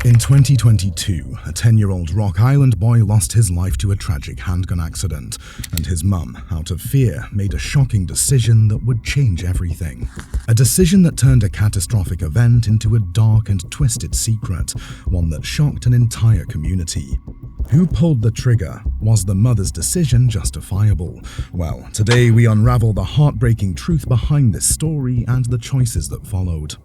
In 2022, a 10-year-old Rock Island boy lost his life to a tragic handgun accident, and his mum, out of fear, made a shocking decision that would change everything. A decision that turned a catastrophic event into a dark and twisted secret, one that shocked an entire community. Who pulled the trigger? Was the mother's decision justifiable? Well, today we unravel the heartbreaking truth behind this story and the choices that followed.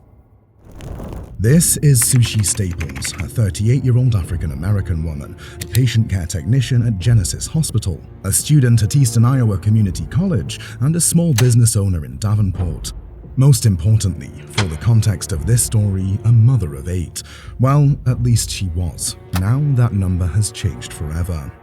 This is Sushi Staples, a 38-year-old African-American woman, a patient care technician at Genesis Hospital, a student at Eastern Iowa Community College, and a small business owner in Davenport. Most importantly, for the context of this story, a mother of 8. Well, at least she was. Now that number has changed forever.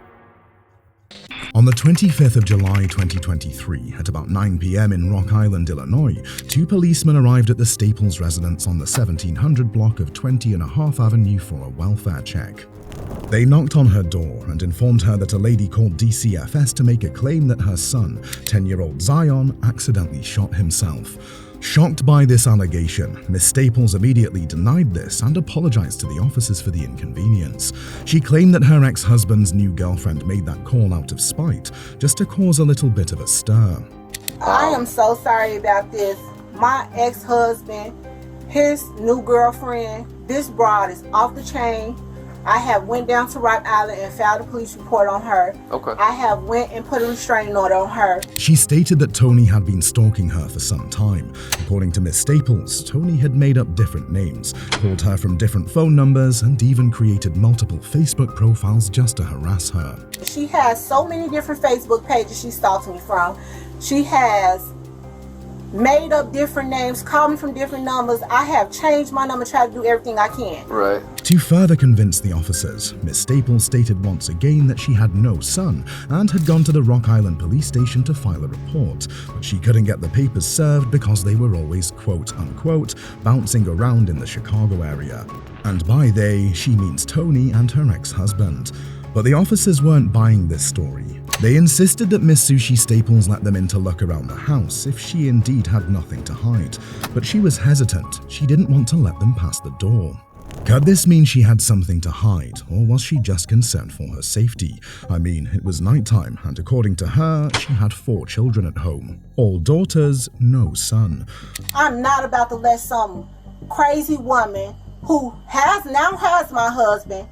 On the 25th of July 2023, at about 9 p.m. in Rock Island, Illinois, 2 policemen arrived at the Staples residence on the 1700 block of 20.5 Avenue for a welfare check. They knocked on her door and informed her that a lady called DCFS to make a claim that her son, 10-year-old Zion, accidentally shot himself. Shocked by this allegation, Miss Staples immediately denied this and apologized to the officers for the inconvenience. She claimed that her ex-husband's new girlfriend made that call out of spite, just to cause a little bit of a stir. I am so sorry about this. My ex-husband, his new girlfriend, this broad is off the chain. I have went down to Rock Island and filed a police report on her. Okay. I have went and put a restraining order on her. She stated that Tony had been stalking her for some time. According to Miss Staples, Tony had made up different names, called her from different phone numbers, and even created multiple Facebook profiles just to harass her. She has so many different Facebook pages she stalks me from. She has made up different names, called me from different numbers. I have changed my number, tried to do everything I can. Right. To further convince the officers, Miss Staples stated once again that she had no son and had gone to the Rock Island police station to file a report, but she couldn't get the papers served because they were always quote-unquote bouncing around in the Chicago area. And by they, she means Tony and her ex-husband. But the officers weren't buying this story. They insisted that Miss Sushi Staples let them in to look around the house if she indeed had nothing to hide. But she was hesitant. She didn't want to let them pass the door. Could this mean she had something to hide, or was she just concerned for her safety? I mean, it was nighttime, and according to her, she had 4 children at home. All daughters, no son. I'm not about to let some crazy woman who now has my husband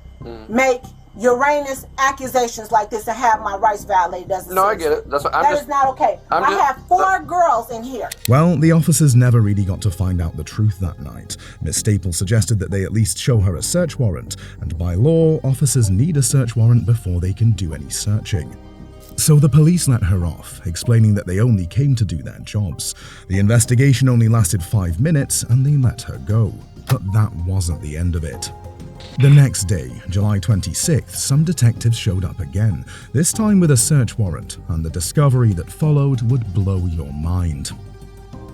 make Uranus accusations like this and have my rights violated. No, I get it. That is not okay. I have 4 girls in here. Well, the officers never really got to find out the truth that night. Miss Staples suggested that they at least show her a search warrant, and by law, officers need a search warrant before they can do any searching. So the police let her off, explaining that they only came to do their jobs. The investigation only lasted 5 minutes, and they let her go. But that wasn't the end of it. The next day, July 26th, some detectives showed up again, this time with a search warrant, and the discovery that followed would blow your mind.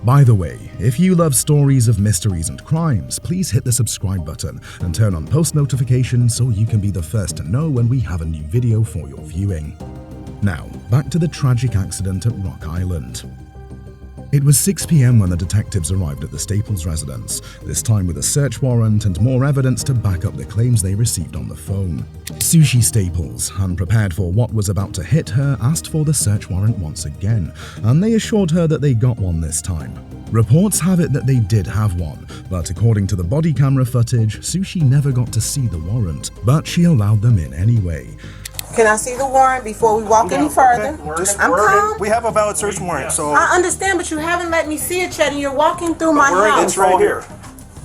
By the way, if you love stories of mysteries and crimes, please hit the subscribe button and turn on post notifications so you can be the first to know when we have a new video for your viewing. Now, back to the tragic accident at Rock Island. It was 6 p.m. when the detectives arrived at the Staples residence, this time with a search warrant and more evidence to back up the claims they received on the phone. Sushi Staples, unprepared for what was about to hit her, asked for the search warrant once again, and they assured her that they got one this time. Reports have it that they did have one, but according to the body camera footage, Sushi never got to see the warrant, but she allowed them in anyway. Can I see the warrant before we walk any further? Okay. We have a valid search warrant, so... I understand, but you haven't let me see it yet, and you're walking through my house. It's right here.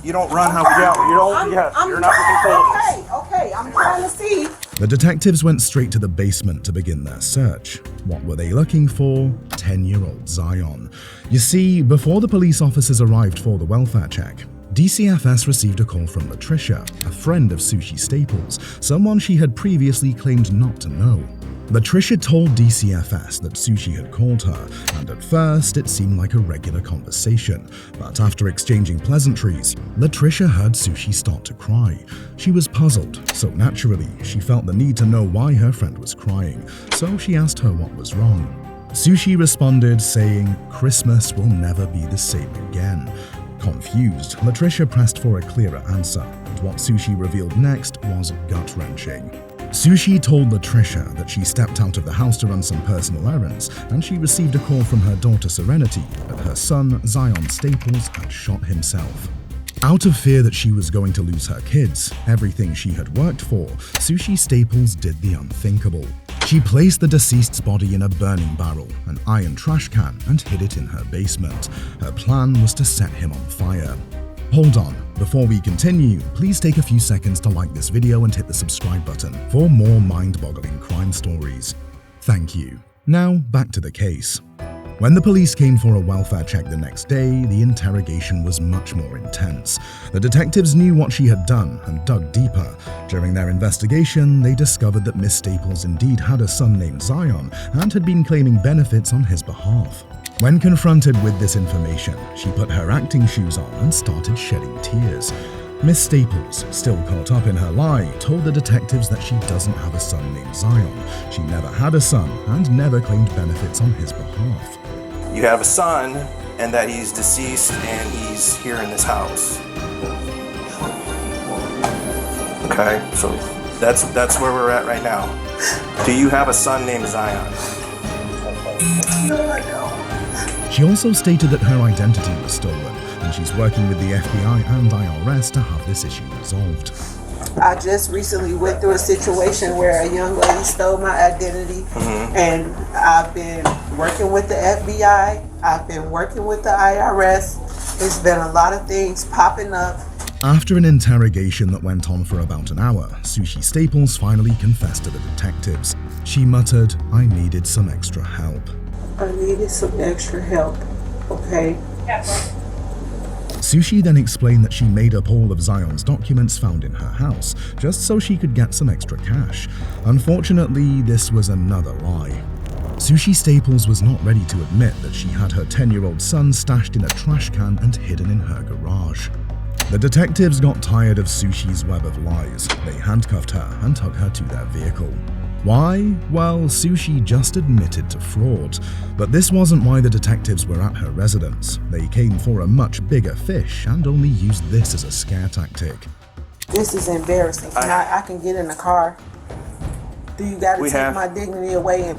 You don't run how we out. You're not in control. Okay, I'm trying to see. The detectives went straight to the basement to begin their search. What were they looking for? 10-year-old Zion. You see, before the police officers arrived for the welfare check, DCFS received a call from Latricia, a friend of Sushi Staples, someone she had previously claimed not to know. Latricia told DCFS that Sushi had called her, and at first it seemed like a regular conversation, but after exchanging pleasantries, Latricia heard Sushi start to cry. She was puzzled, so naturally, she felt the need to know why her friend was crying, so she asked her what was wrong. Sushi responded saying, "Christmas will never be the same again." Confused, Latricia pressed for a clearer answer, and what Sushi revealed next was gut-wrenching. Sushi told Latricia that she stepped out of the house to run some personal errands, and she received a call from her daughter Serenity that her son, Zion Staples, had shot himself. Out of fear that she was going to lose her kids, everything she had worked for, Sushi Staples did the unthinkable. She placed the deceased's body in a burning barrel, an iron trash can, and hid it in her basement. Her plan was to set him on fire. Hold on, before we continue, please take a few seconds to like this video and hit the subscribe button for more mind-boggling crime stories. Thank you. Now, back to the case. When the police came for a welfare check the next day, the interrogation was much more intense. The detectives knew what she had done and dug deeper. During their investigation, they discovered that Miss Staples indeed had a son named Zion and had been claiming benefits on his behalf. When confronted with this information, she put her acting shoes on and started shedding tears. Miss Staples, still caught up in her lie, told the detectives that she doesn't have a son named Zion. She never had a son and never claimed benefits on his behalf. You have a son, and that he's deceased, and he's here in this house. Okay, so that's where we're at right now. Do you have a son named Zion? No, I don't. She also stated that her identity was stolen, and she's working with the FBI and IRS to have this issue resolved. I just recently went through a situation where a young lady stole my identity, and I've been working with the FBI, I've been working with the IRS. There's been a lot of things popping up. After an interrogation that went on for about an hour, Sushi Staples finally confessed to the detectives. She muttered, "I needed some extra help." I needed some extra help, okay? Sushi then explained that she made up all of Zion's documents found in her house, just so she could get some extra cash. Unfortunately, this was another lie. Sushi Staples was not ready to admit that she had her 10-year-old son stashed in a trash can and hidden in her garage. The detectives got tired of Sushi's web of lies. They handcuffed her and took her to their vehicle. Why? Well, Sushi just admitted to fraud. But this wasn't why the detectives were at her residence. They came for a much bigger fish and only used this as a scare tactic. This is embarrassing. I can get in the car. Do you got to take my dignity away and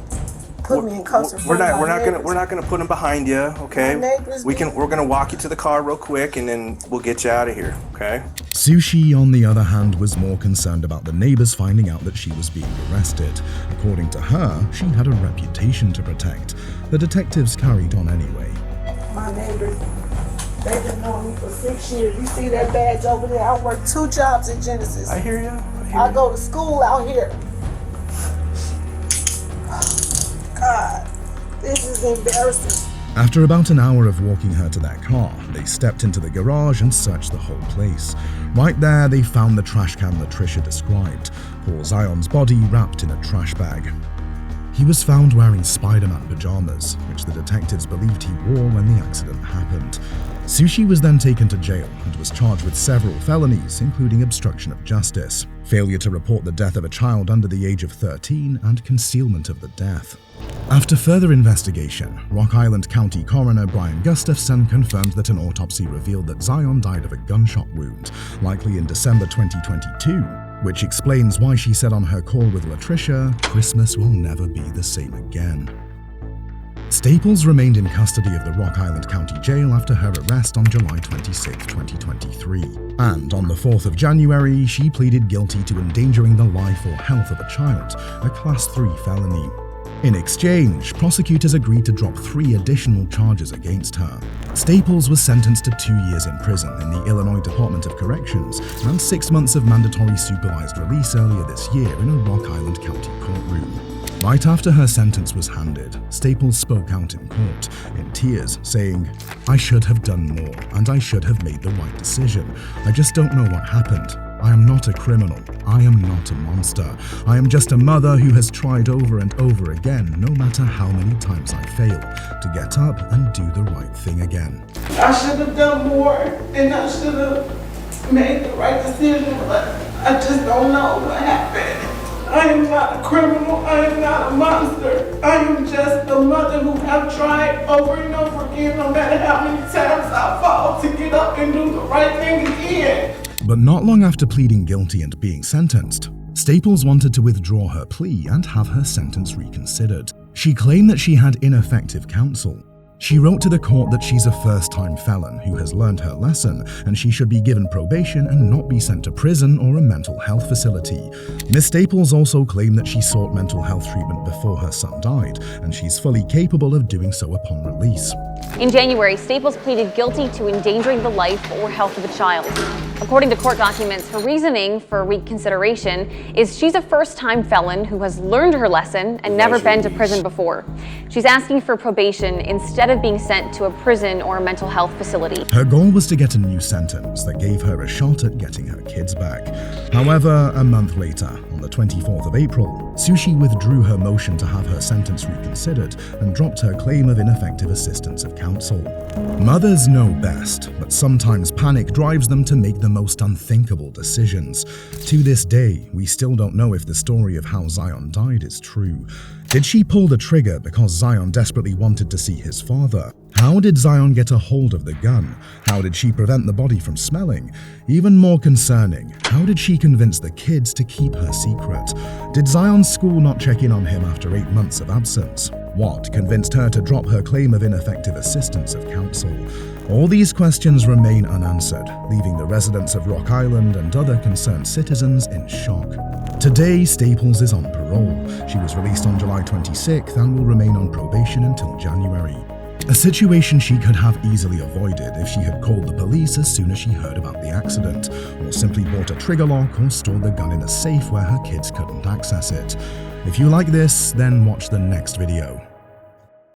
put me in custody? We're not gonna put him behind you, okay? We're gonna walk you to the car real quick, and then we'll get you out of here, okay? Sushi, on the other hand, was more concerned about the neighbors finding out that she was being arrested. According to her, she had a reputation to protect. The detectives carried on anyway. My neighbors, they've been knowing me for 6 years. You see that badge over there? I work 2 jobs at Genesis. I hear you. I go to school out here. God, this is embarrassing. After about an hour of walking her to their car, they stepped into the garage and searched the whole place. Right there, they found the trash can Latricia described, poor Zion's body wrapped in a trash bag. He was found wearing Spider-Man pajamas, which the detectives believed he wore when the accident happened. Sushi was then taken to jail and was charged with several felonies, including obstruction of justice, failure to report the death of a child under the age of 13, and concealment of the death. After further investigation, Rock Island County Coroner Brian Gustafson confirmed that an autopsy revealed that Zion died of a gunshot wound, likely in December 2022, which explains why she said on her call with Latricia, "Christmas will never be the same again." Staples remained in custody of the Rock Island County Jail after her arrest on July 26, 2023. And on the 4th of January, she pleaded guilty to endangering the life or health of a child, a Class 3 felony. In exchange, prosecutors agreed to drop 3 additional charges against her. Staples was sentenced to 2 years in prison in the Illinois Department of Corrections and 6 months of mandatory supervised release earlier this year in a Rock Island County courtroom. Right after her sentence was handed, Staples spoke out in court, in tears, saying, "I should have done more, and I should have made the right decision. I just don't know what happened. I am not a criminal. I am not a monster. I am just a mother who has tried over and over again, no matter how many times I fail, to get up and do the right thing again." I should have done more, and I should have made the right decision, but I just don't know what happened. I am not a criminal. I am not a monster. I am just a mother who have tried over and over again, no matter how many times I fall, to get up and do the right thing again. But not long after pleading guilty and being sentenced, Staples wanted to withdraw her plea and have her sentence reconsidered. She claimed that she had ineffective counsel. She wrote to the court that she's a first-time felon who has learned her lesson and she should be given probation and not be sent to prison or a mental health facility. Ms. Staples also claimed that she sought mental health treatment before her son died, and she's fully capable of doing so upon release. In January, Staples pleaded guilty to endangering the life or health of a child. According to court documents, her reasoning for reconsideration is she's a first-time felon who has learned her lesson and never been to prison before. She's asking for probation instead of being sent to a prison or a mental health facility. Her goal was to get a new sentence that gave her a shot at getting her kids back. However, a month later, on the 24th of April, Sushi withdrew her motion to have her sentence reconsidered and dropped her claim of ineffective assistance of counsel. Mothers know best, but sometimes panic drives them to make the most unthinkable decisions. To this day, we still don't know if the story of how Zion died is true. Did she pull the trigger because Zion desperately wanted to see his father? How did Zion get a hold of the gun? How did she prevent the body from smelling? Even more concerning, how did she convince the kids to keep her secret? Did Zion's school not check in on him after 8 months of absence? What convinced her to drop her claim of ineffective assistance of counsel? All these questions remain unanswered, leaving the residents of Rock Island and other concerned citizens in shock. Today, Staples is on parole. She was released on July 26th and will remain on probation until January. A situation she could have easily avoided if she had called the police as soon as she heard about the accident, or simply bought a trigger lock or stored the gun in a safe where her kids couldn't access it. If you like this, then watch the next video.